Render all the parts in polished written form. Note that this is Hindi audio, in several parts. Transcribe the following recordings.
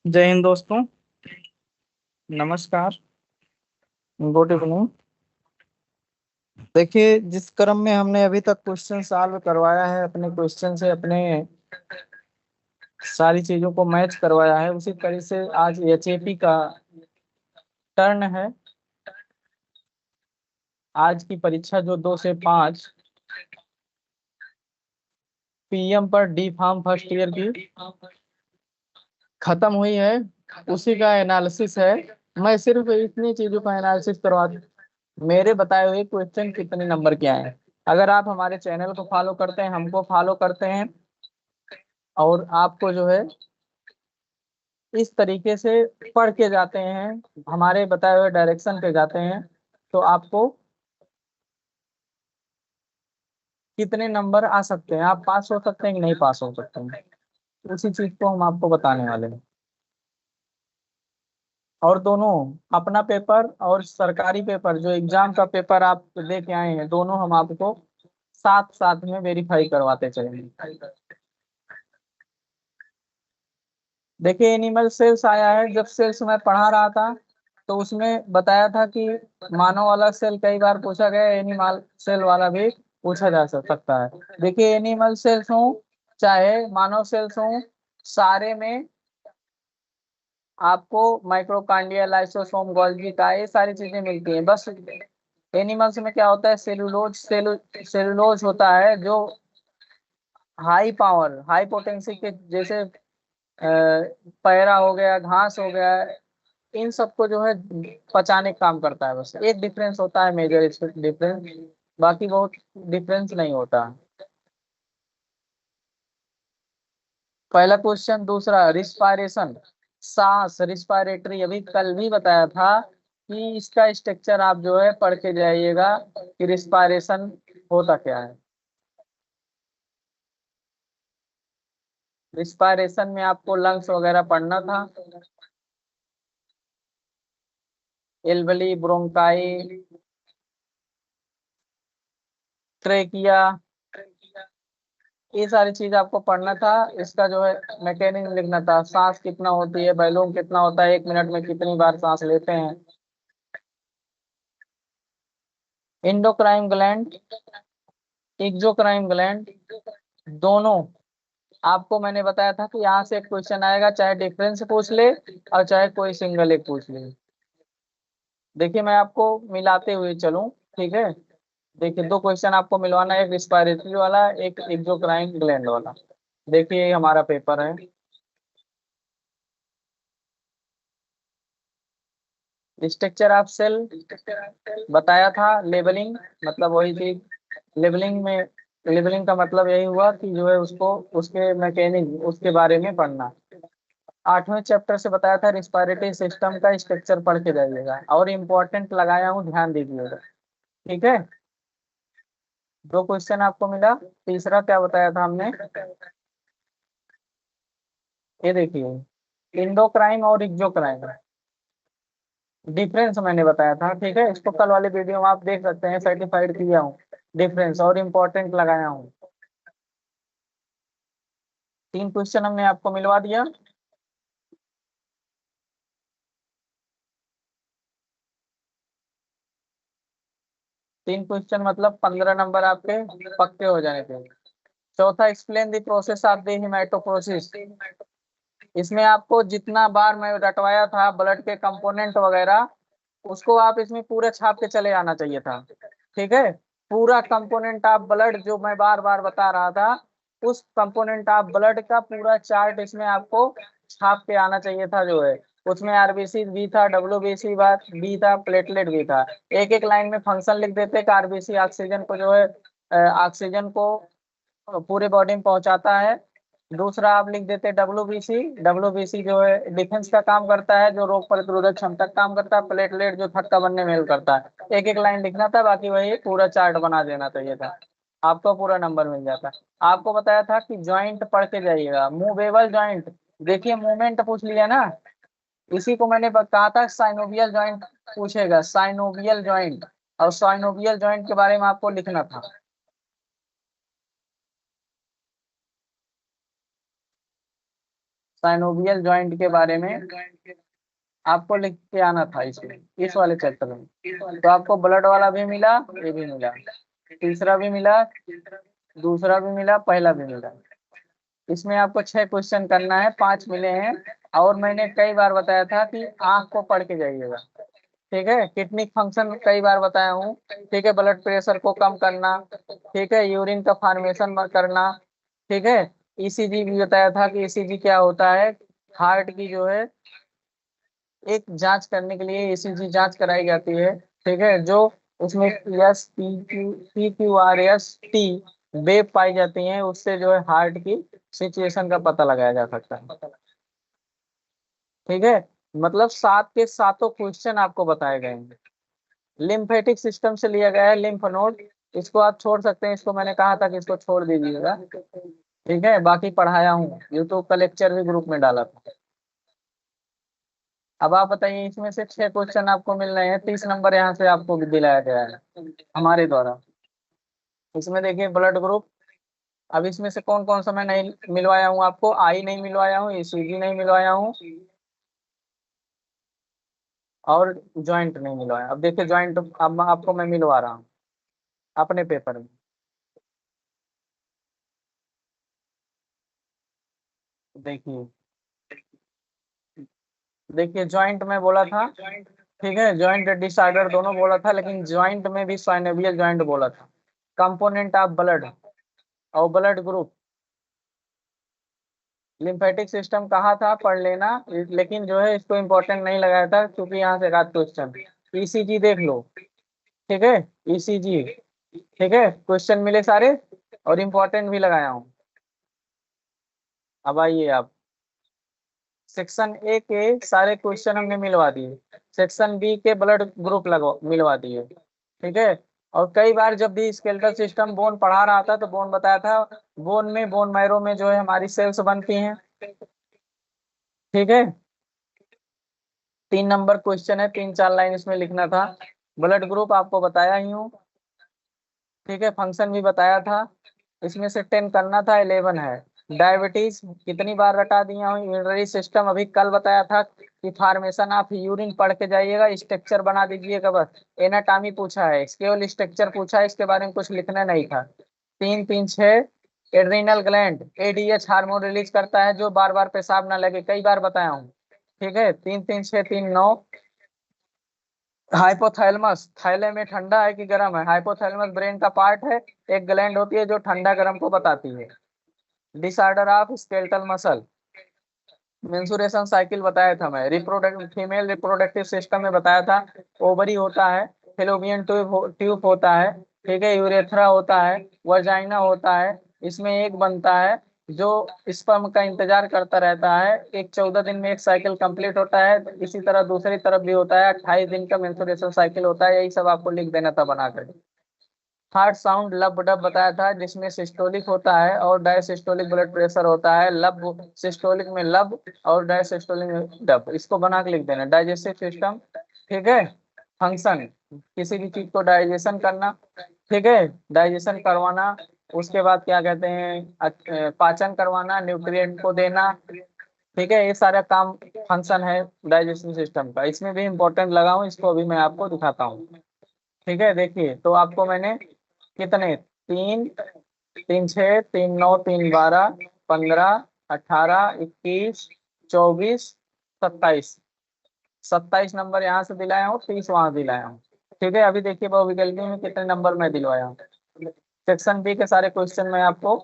जय हिंद दोस्तों। नमस्कार। Good evening. देखिए, जिस क्रम में हमने अभी तक क्वेश्चन सॉल्व करवाया है, अपने क्वेश्चन से अपने सारी चीजों को मैच करवाया है, उसी तरह से आज एचएपी का टर्न है। आज की परीक्षा जो 2 से 5 पीएम पर डी फार्म फर्स्ट ईयर की खत्म हुई है, उसी का एनालिसिस है। मैं सिर्फ इतनी चीजों का एनालिसिस करवा, मेरे बताए हुए क्वेश्चन कितने नंबर के आए हैं। अगर आप हमारे चैनल को फॉलो करते हैं, हमको फॉलो करते हैं, और आपको जो है इस तरीके से पढ़ के जाते हैं, हमारे बताए हुए डायरेक्शन पे जाते हैं, तो आपको कितने नंबर आ सकते हैं, आप पास हो सकते हैं कि नहीं पास हो सकते हैं, उसी चीज को हम आपको बताने वाले हैं। और दोनों, अपना पेपर और सरकारी पेपर, जो एग्जाम का पेपर आप दे के आए हैं, दोनों हम आपको साथ साथ में वेरीफाई करवाते चलेंगे। देखिए, एनिमल सेल्स आया है। जब सेल्स मैं पढ़ा रहा था तो उसमें बताया था कि मानव वाला सेल कई बार पूछा गया, एनिमल सेल वाला भी पूछा जा सकता है। देखिए, एनिमल सेल्स हो चाहे मानव सेल्स हो, सारे में आपको माइक्रोकांडिया, लाइसोसोम, गोल्गी का ये सारी चीजें मिलती हैं। बस एनिमल्स में क्या होता है, सेलुलोज होता है, जो हाई पावर हाई पोटेंसी के, जैसे पैरा हो गया, घास हो गया, इन सबको जो है पचाने का काम करता है। बस एक डिफरेंस होता है, मेजर डिफरेंस, बाकी बहुत डिफरेंस नहीं होता। पहला क्वेश्चन। दूसरा, रिस्पायरेशन, सांस, रिस्पायरेटरी, अभी कल भी बताया था कि इसका स्ट्रक्चर आप जो है पढ़ के जाइएगा कि रिस्पायरेशन होता क्या है। रिस्पायरेशन में आपको लंग्स वगैरह पढ़ना था, एल्वली, ब्रोंकाई, ट्रेकिया, ये सारी चीज आपको पढ़ना था। इसका जो है मैकेनिज्म लिखना था, सांस कितना होती है, वॉल्यूम कितना होता है, 1 मिनट में कितनी बार सांस लेते हैं। इंडोक्राइन ग्लैंड, एक्सोक्राइन ग्लैंड, दोनों आपको मैंने बताया था कि यहाँ से एक क्वेश्चन आएगा, चाहे डिफरेंस पूछ ले और चाहे कोई सिंगल एक पूछ ले। देखिए, मैं आपको मिलाते हुए चलूं, ठीक है। देखिए, 2 क्वेश्चन आपको मिलवाना है, एक रिस्पायरेटरी वाला, एक एक्सोक्राइन ग्लैंड वाला। देखिए, ये हमारा पेपर है। स्ट्रक्चर ऑफ सेल बताया था। लेबलिंग, मतलब वही चीज। लेबलिंग में, लेबलिंग का मतलब यही हुआ कि जो है उसको, उसके मैकेनिज्म, उसके बारे में पढ़ना। 8वें चैप्टर से बताया था, रिस्पायरेटरी सिस्टम का स्ट्रक्चर पढ़ के जाइएगा, और इम्पोर्टेंट लगाया हूँ, ध्यान दीजिएगा, ठीक है। 2 क्वेश्चन आपको मिला। तीसरा क्या बताया था हमने, ये देखिए, इंडोक्राइन और एक्सोक्राइन डिफरेंस मैंने बताया था, ठीक है। इसको कल वाले वीडियो में आप देख सकते हैं, सर्टिफाइड किया हूँ, डिफरेंस और इम्पोर्टेंट लगाया हूँ। 3 क्वेश्चन हमने आपको मिलवा दिया। 3 क्वेश्चन मतलब 15 नंबर आपके पक्के हो जाने थे। चौथा, explain the process of the haematopoiesis. इसमें आपको जितना बार मैं रटवाया था ब्लड के कंपोनेंट वगैरह, उसको आप इसमें पूरा छाप के चले आना चाहिए था, ठीक है। पूरा कंपोनेंट ऑफ ब्लड जो मैं बार बार बता रहा था, उस कंपोनेंट ऑफ ब्लड का पूरा चार्ट इसमें आपको छाप के आना चाहिए था, जो है उसमें आरबीसी भी था, डब्ल्यूबीसी भी था, प्लेटलेट भी था। एक एक लाइन में फंक्शन लिख देते कि आरबीसी ऑक्सीजन को जो है, ऑक्सीजन को पूरे बॉडी में पहुंचाता है। दूसरा आप लिख देते डब्ल्यूबीसी, डब्ल्यूबीसी जो है डिफेंस का काम करता है, जो रोग प्रतिरोधक क्षमता का काम करता है। प्लेटलेट जो थक्का बनने में हेल्प करता है। एक एक लाइन लिखना था, बाकी वही पूरा चार्ट बना देना चाहिए था, आपको पूरा नंबर मिल जाता। आपको बताया था कि ज्वाइंट पढ़ के जाइएगा, मूवेबल ज्वाइंट। देखिए, मूवमेंट पूछ लिया ना, इसी को मैंने कहा था साइनोवियल ज्वाइंट पूछेगा, साइनोवियल ज्वाइंट, और साइनोवियल ज्वाइंट के बारे में आपको लिखना था। साइनोवियल जॉइंट के बारे में आपको लिख के आना था इसमें, इस वाले चैप्टर में। तो आपको ब्लड वाला भी मिला, ये भी मिला, तीसरा भी मिला, दूसरा भी मिला, पहला भी मिला। इसमें आपको 6 क्वेश्चन करना है, 5 मिले हैं। और मैंने कई बार बताया था कि आंख को पढ़ के जाइएगा, ठीक है। किडनी फंक्शन कई बार बताया हूँ, ठीक है। ब्लड प्रेशर को कम करना, ठीक है। यूरिन का फॉर्मेशन करना, ठीक है। ईसीजी भी बताया था कि ईसीजी क्या होता है। हार्ट की जो है एक जांच करने के लिए ईसीजी जांच कराई जाती है, ठीक है। जो उसमें S P Q R S T wave पाई जाती हैं, उससे जो है हार्ट की सिचुएशन का पता लगाया जा सकता है, ठीक है। मतलब 7 के सातों क्वेश्चन आपको बताए गए हैं। लिम्फेटिक सिस्टम से लिया गया है, लिम्फ नोड। इसको आप छोड़ सकते हैं, इसको मैंने कहा था कि इसको छोड़ दीजिएगा, ठीक है। बाकी पढ़ाया हूँ, यूट्यूब का लेक्चर भी ग्रुप में डाला था। अब आप बताइए, इसमें से 6 क्वेश्चन आपको मिल रहे हैं, 30 नंबर यहाँ से आपको भी दिलाया गया है हमारे द्वारा। इसमें देखिए ब्लड ग्रुप। अब इसमें से कौन कौन सा मैं नहीं मिलवाया हूँ आपको, आई नहीं मिलवाया हूँ, ईसीजी नहीं मिलवाया हूँ, और ज्वाइंट नहीं मिलवाया। अब देखिए ज्वाइंट अब आपको मैं मिलवा रहा हूँ अपने पेपर में। देखिए, देखिए ज्वाइंट में बोला था, ठीक है। ज्वाइंट डिसऑर्डर दोनों बोला था, लेकिन ज्वाइंट में भी साइनोवियल ज्वाइंट बोला था। कंपोनेंट ऑफ ब्लड और ब्लड ग्रुप। लिम्फेटिक सिस्टम कहा था पढ़ लेना, लेकिन जो है इसको इम्पोर्टेंट नहीं लगाया था, क्योंकि यहाँ से रात क्वेश्चन। ईसीजी देख लो, ठीक है। ईसीजी, ठीक है। क्वेश्चन मिले सारे, और इम्पोर्टेंट भी लगाया हूँ। अब आइए आप, सेक्शन ए के सारे क्वेश्चन हमने मिलवा दिए, सेक्शन बी के ब्लड ग्रुप लगवा मिलवा दिए, ठीक है। और कई बार जब भी स्केलेटल सिस्टम बोन पढ़ा रहा था तो बोन बताया था, बोन में, बोन मैरो में जो है हमारी सेल्स बनती हैं, ठीक है। 3 नंबर क्वेश्चन है, 3-4 लाइन इसमें लिखना था। ब्लड ग्रुप आपको बताया ही हूँ, ठीक है। फंक्शन भी बताया था। इसमें से 10 करना था, 11 है। डायबिटीज कितनी बार रटा दिया हूँ। यूरिनरी सिस्टम अभी कल बताया था कि फॉर्मेशन ऑफ यूरिन पढ़ के जाइएगा, स्ट्रक्चर बना दीजिएगा बस। एनाटॉमी पूछा है, केवल स्ट्रक्चर पूछा है, इसके बारे में कुछ लिखना नहीं था। 3-3-6 adrenal gland ADH hormone release करता है, जो बार बार पेशाब ना लगे, कई बार बताया हूँ, ठीक है। 3-3-6-3-9 हाइपोथैलेमस, थैले में ठंडा है कि गर्म है। हाइपोथैलेमस ब्रेन का पार्ट है, एक ग्लैंड होती है जो ठंडा गर्म को बताती है। Disorder of skeletal muscle. Mensuration cycle बताया था मैं। रिप्रोडक्ट फीमेल रिप्रोडक्टिव सिस्टम में बताया था, ओवरी होता है, फेलोपियन ट्यूब होता है, ठीक है। यूरेथ्रा होता है, वजाइना होता है। इसमें एक बनता है जो स्पर्म का इंतजार करता रहता है, एक 14 दिन में एक साइकिल कंप्लीट होता है। इसी तरह दूसरी तरफ भी होता है, 28 दिन का मेंस्ट्रुएशन साइकिल होता है। यही सब आपको लिख देना था बनाकर। हार्ट साउंड लब डब बताया था, जिसमें सिस्टोलिक होता है और डायसिस्टोलिक ब्लड प्रेशर होता है। लब सिस्टोलिक में लब और डायसिस्टोलिक में डब, इसको बना के लिख देना। डाइजेस्टिव सिस्टम, ठीक है। फंक्शन, किसी भी चीज को डाइजेशन करना, ठीक है, डाइजेशन करवाना। उसके बाद क्या कहते हैं, पाचन करवाना, न्यूट्रिएंट को देना, ठीक है। ये सारा काम फंक्शन है डाइजेशन सिस्टम का। इसमें भी इंपॉर्टेंट लगा हूँ, इसको अभी मैं आपको दिखाता हूँ, ठीक है। देखिए, तो आपको मैंने कितने, 3-3-6-3-9-3-12 15-18-21 24 27, 27 नंबर यहाँ से दिलाया हूँ, 30 वहां दिलाया हूँ, ठीक है। अभी देखिए बहुविकल्पी में कितने नंबर मैं दिलवाया हूँ। सेक्शन बी के सारे क्वेश्चन मैं आपको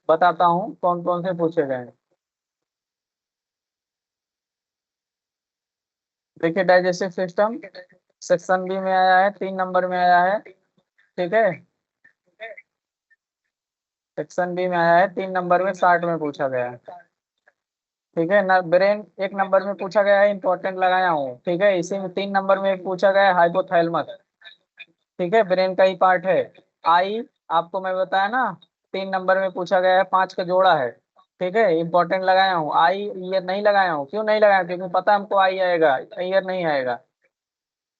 बताता हूँ कौन कौन से पूछे गए हैं। देखिए डाइजेस्टिव सिस्टम सेक्शन बी में आया है, 3 नंबर में आया है, ठीक है। सेक्शन बी में आया है 3 नंबर में, 60 में पूछा गया है, ठीक है ना। ब्रेन 1 नंबर में पूछा गया है, इंपॉर्टेंट लगाया हूँ, ठीक है। इसी में 3 नंबर में पूछा गया है हाइपोथैलेमस, ठीक है, ब्रेन का ही पार्ट है। आई आपको मैं बताया ना, 3 नंबर में पूछा गया है, 5 का जोड़ा है, ठीक है। इंपॉर्टेंट लगाया हूँ। आई ईयर नहीं लगाया हूँ, क्यों नहीं लगाया, क्योंकि पता हमको आई आएगा, ईयर नहीं आएगा,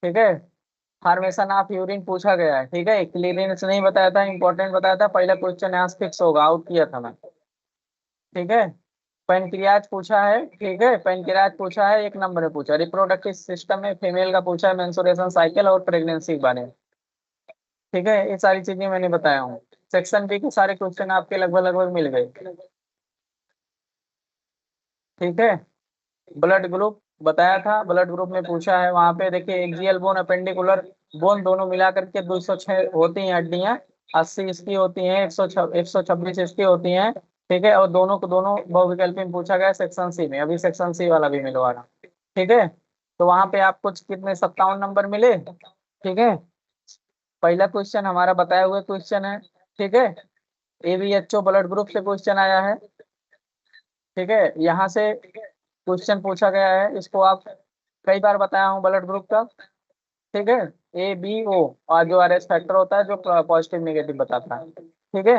ठीक है। फॉर्मेशन ऑफ यूरिन पूछा गया है, ठीक है। क्लीयरेंस नहीं बताया था, इंपॉर्टेंट बताया था। पहला क्वेश्चन यहाँ से फिक्स होगा, आउट किया था मैं, ठीक है। पेनक्रियाज पूछा है, ठीक है, पेनक्रियाज पूछा है, 1 नंबर में पूछा। रिप्रोडक्टिव सिस्टम में फीमेल का पूछा है, मेंस्ट्रुएशन साइकिल और प्रेगनेंसी के बारे में, ठीक है। ये सारी चीजें मैंने बताया हूँ। सेक्शन बी के सारे क्वेश्चन आपके लगभग लगभग मिल गए, ठीक है। ब्लड ग्रुप बताया था, ब्लड ग्रुप में पूछा है, वहां पे देखिए एक्सियल बोन अपेंडिकुलर बोन दोनों मिला करके 206 होती हैं हड्डियां, 80 इसकी होती हैं, 126 इसकी होती हैं, ठीक है। और दोनों को दोनों बहुविकल्पी में पूछा गया सेक्शन सी में, अभी सेक्शन सी वाला भी मिलवाना, ठीक है। तो वहां पे आपको कितने 57 नंबर मिले, ठीक है। पहला क्वेश्चन हमारा बताया हुआ क्वेश्चन है, ठीक है। एबीएचओ ब्लड ग्रुप से क्वेश्चन आया है, ठीक है। यहाँ से क्वेश्चन पूछा गया है, इसको आप कई बार बताया हूँ ब्लड ग्रुप का, ठीक है। ए बी ओ, और जो आर एस फैक्टर होता है जो पॉजिटिव नेगेटिव बताता है, ठीक है।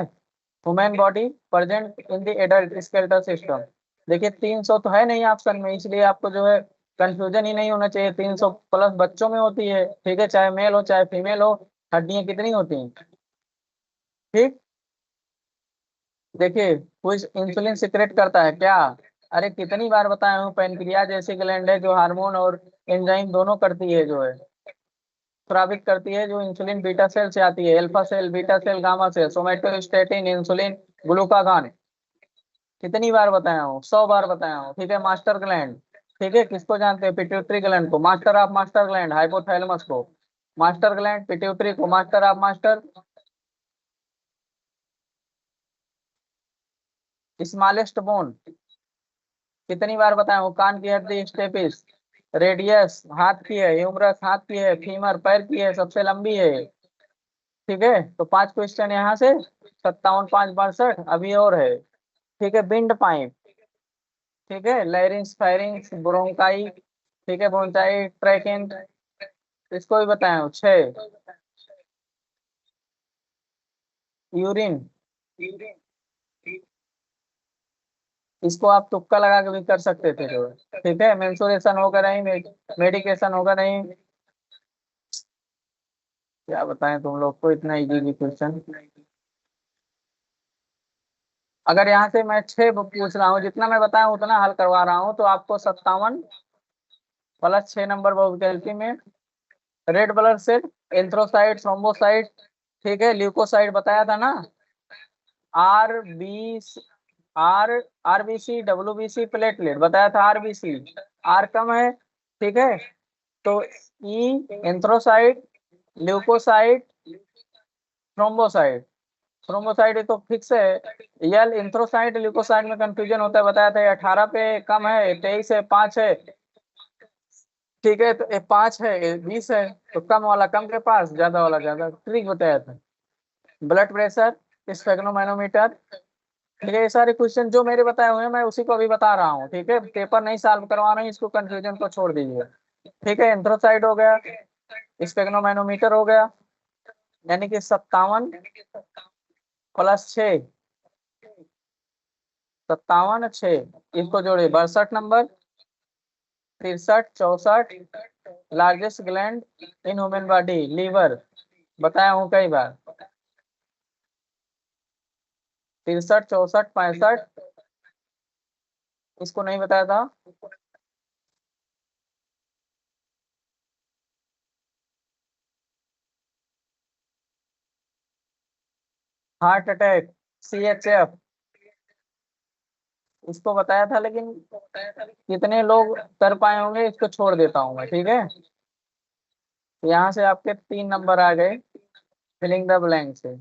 Human body present in the adult skeletal system, देखिए 300 तो है नहीं ऑप्शन में, इसलिए आपको जो है कंफ्यूजन ही नहीं होना चाहिए। 300 प्लस बच्चों में होती है, ठीक है, चाहे मेल हो चाहे फीमेल हो। हड्डियां कितनी होती हैं, ठीक। देखिए कुछ इंसुलिन सिक्रेट करता है क्या, अरे कितनी बार बताया हूँ, पैनक्रियाज ऐसी ग्लैंड है जो हार्मोन और एंजाइम दोनों करती है, जो है स्रावित करती है, जो इंसुलिन बीटा सेल से आती है, alpha cell, beta cell, gamma cell, somatostatin, insulin, glucagon. कितनी बार बताया हूँ, 100 बार बताया हूँ, ठीक है। मास्टर ग्लैंड, ठीक है, किसको जानते हैं, पिट्यूटरी ग्लैंड को, master of master gland, hypothalamus को मास्टर ग्लैंड, पिट्यूटरी को master of master. Smallest bone, कितनी बार बताया हूँ, कान की हड्डी स्टेपिस, रेडियस हाथ की है, ह्यूमरस हाथ की है, फीमर पैर की है, सबसे लंबी है, ठीक है। तो 5 क्वेश्चन यहाँ से, 57 5 62, अभी और है, ठीक है। बिंड पाइप, ठीक है, लैरिंक्स फायरिंग्स ब्रोंकाई, ठीक है, ब्रोंकाई ट्रैकिंग, इसको भी बताया हूँ 6। यूरिन, इसको आप तुक्का लगा के भी कर सकते थे जो है, ठीक है। मेंसुरेशन होगा नहीं, मेडिकेशन होगा नहीं, क्या बताएं तुम लोग को, इतना इजी क्वेश्चन। अगर यहाँ से मैं 6 पूछ रहा हूँ, जितना मैं बताया हूँ उतना हल करवा रहा हूँ, तो आपको 57 प्लस 6 नंबर बहुविकल्पी में red blood cell, erythrocyte, thrombocyte, ठीक है, ल्यूकोसाइट बताया था ना, R B R RBC, WBC, platelet बताया था, आरबीसी, आर कम है, ठीक है। तो E erythrocyte, leukocyte, thrombocyte, thrombocyte ये तो फिक्स है। यल एंथ्रोसाइट ल्यूकोसाइट में कंफ्यूजन होता है, बताया था, 18 पे कम है, 23 है, 5 है, ठीक है। तो 5 है, 20 है, तो कम वाला कम के पास, ज्यादा वाला ज्यादा, ट्रिक बताया था। ब्लड प्रेशर, स्फेग्नोमैनोमीटर, ठीक है। ये सारे क्वेश्चन जो मेरे बताए हुए हैं मैं उसी को अभी बता रहा हूँ, ठीक है। पेपर नहीं सॉल्व करवा रहा हूँ, इसको कंफ्यूजन को छोड़ दीजिए, ठीक है। एंथ्रोसाइड हो गया, स्फेग्नोमैनोमीटर हो गया, यानी कि 57 + 6, 57 6, इसको जोड़िए 62 number, 63 64। Largest gland in human body, liver, बताया हूँ कई बार, 63 64 65, इसको नहीं बताया था। हार्ट अटैक, CHF, इसको बताया था, लेकिन कितने लोग कर पाए होंगे इसको छोड़ देता हूँ मैं, ठीक है। यहाँ से आपके 3 नंबर आ गए, फिलिंग द ब्लैंक से।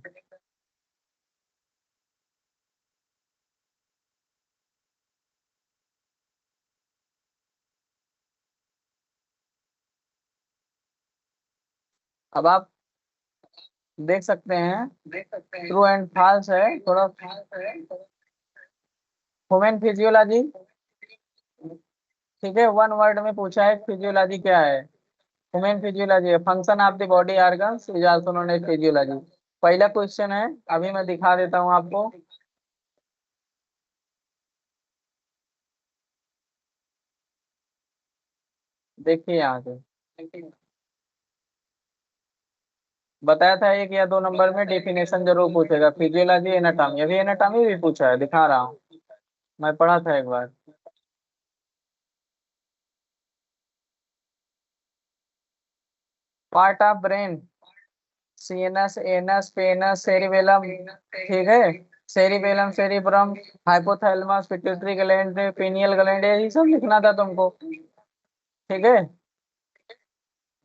अब आप देख सकते हैं, ट्रू एंड फॉल्स है थोड़ा। ह्यूमन फिजियोलॉजी, ठीक है, 1 वर्ड में पूछा है फिजियोलॉजी क्या है। Human physiology, function of the body organs is also known as physiology. पहला क्वेश्चन है, अभी मैं दिखा देता हूँ आपको, देखिए यहाँ से बताया था 1 या 2 नंबर में डेफिनेशन जरूर पूछेगा, फिजियोलॉजी एनाटॉमी, अभी एनाटॉमी भी पूछा है, दिखा रहा हूँ। मैं पढ़ा था एक बार। Part of brain, CNS, ANS, PNS, cerebellum, ठीक है। Cerebellum, cerebrum, hypothalamus, pituitary gland, pineal gland, यही सब लिखना था तुमको, ठीक है।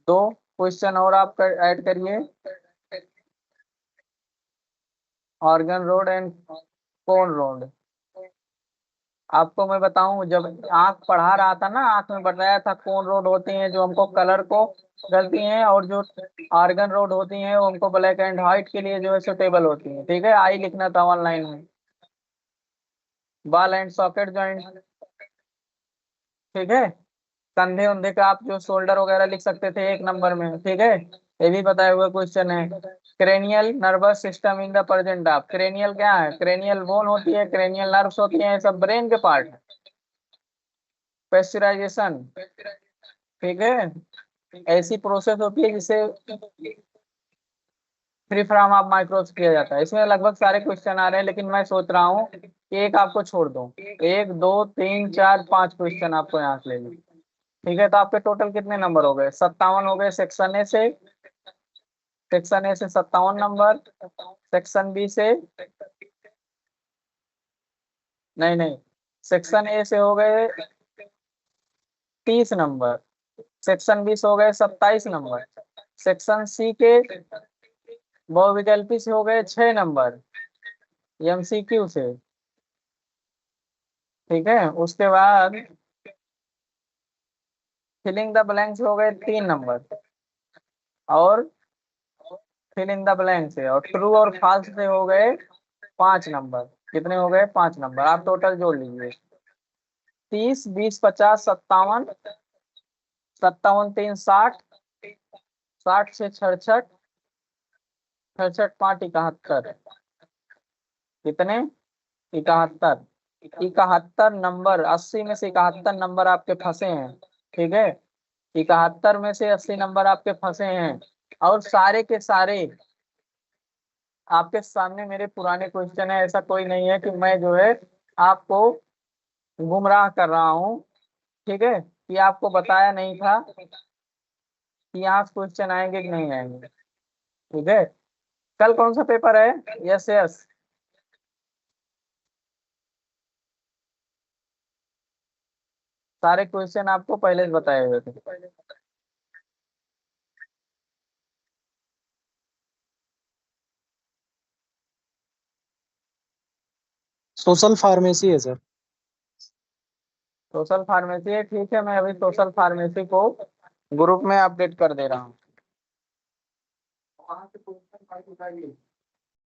दो क्वेश्चन और आप ऐड करिए। Organ road and cone road. आपको मैं बताऊं, जब आंख पढ़ा रहा था ना, आंख में बताया था कोन रोड होती हैं जो हमको कलर को गलती हैं, और जो आर्गन रोड होती हैं वो हमको ब्लैक एंड व्हाइट के लिए जो है सुटेबल होती हैं, ठीक है। आई लिखना था ऑनलाइन में। बॉल एंड सॉकेट जॉइंट, ठीक है। कंधे उंधे का आप जो शोल्डर वगैरह लिख सकते थे एक नंबर में, ठीक है। ये भी बताया हुआ क्वेश्चन है। Cranial nervous system in the present of, cranial क्या है, क्रेनियल बोन होती है, क्रेनियल नर्व्स होती हैं, ये सब ब्रेन के पार्ट है। प्रेशराइजेशन, ठीक है। ऐसी प्रोसेस होती है जिसे फ्री फ्रॉम ऑफ माइक्रोस किया जाता है। इसमें लगभग सारे क्वेश्चन आ रहे हैं, लेकिन मैं सोच रहा हूँ कि एक आपको छोड़ दूं। एक, दो, तीन, चार, पांच क्वेश्चन आपको यहाँ से ले लूं, ठीक है। तो आपके टोटल कितने नंबर हो गए, 57 हो गए सेक्शन ए से। सेक्शन ए से 57 नंबर, सेक्शन बी से, नहीं नहीं, सेक्शन ए से हो गए 30 नंबर, सेक्शन बी से हो गए 27 नंबर, सेक्शन सी के बहुविकल्पी से हो गए 6 नंबर, एमसीक्यू से, ठीक है। उसके बाद फिलिंग द ब्लैंक्स हो गए 3 नंबर, और फिल इन द ब्लैंक से, और ट्रू और फॉल्स से हो गए 5 नंबर। कितने हो गए, 5 नंबर। आप टोटल जोड़ लीजिए, 30, 20, 50, 57, 57 3 60, 60 से 66, 66 5 71, कितने, 71। 71 नंबर, 80 में से 71 नंबर आपके फंसे हैं, ठीक है। 71 में से 80 नंबर आपके फंसे हैं, और सारे के सारे आपके सामने मेरे पुराने क्वेश्चन है। ऐसा कोई नहीं है कि मैं जो है आपको गुमराह कर रहा हूँ, ठीक है। कि आपको बताया नहीं था कि यहाँ क्वेश्चन आएंगे कि नहीं आएंगे, ठीक है। कल कौन सा पेपर है, यस यस, सारे क्वेश्चन आपको पहले से बताए हुए थे। सोशल फार्मेसी है सर। सोशल फार्मेसी है, ठीक है। मैं अभी सोशल फार्मेसी को ग्रुप में अपडेट कर दे रहा हूँ।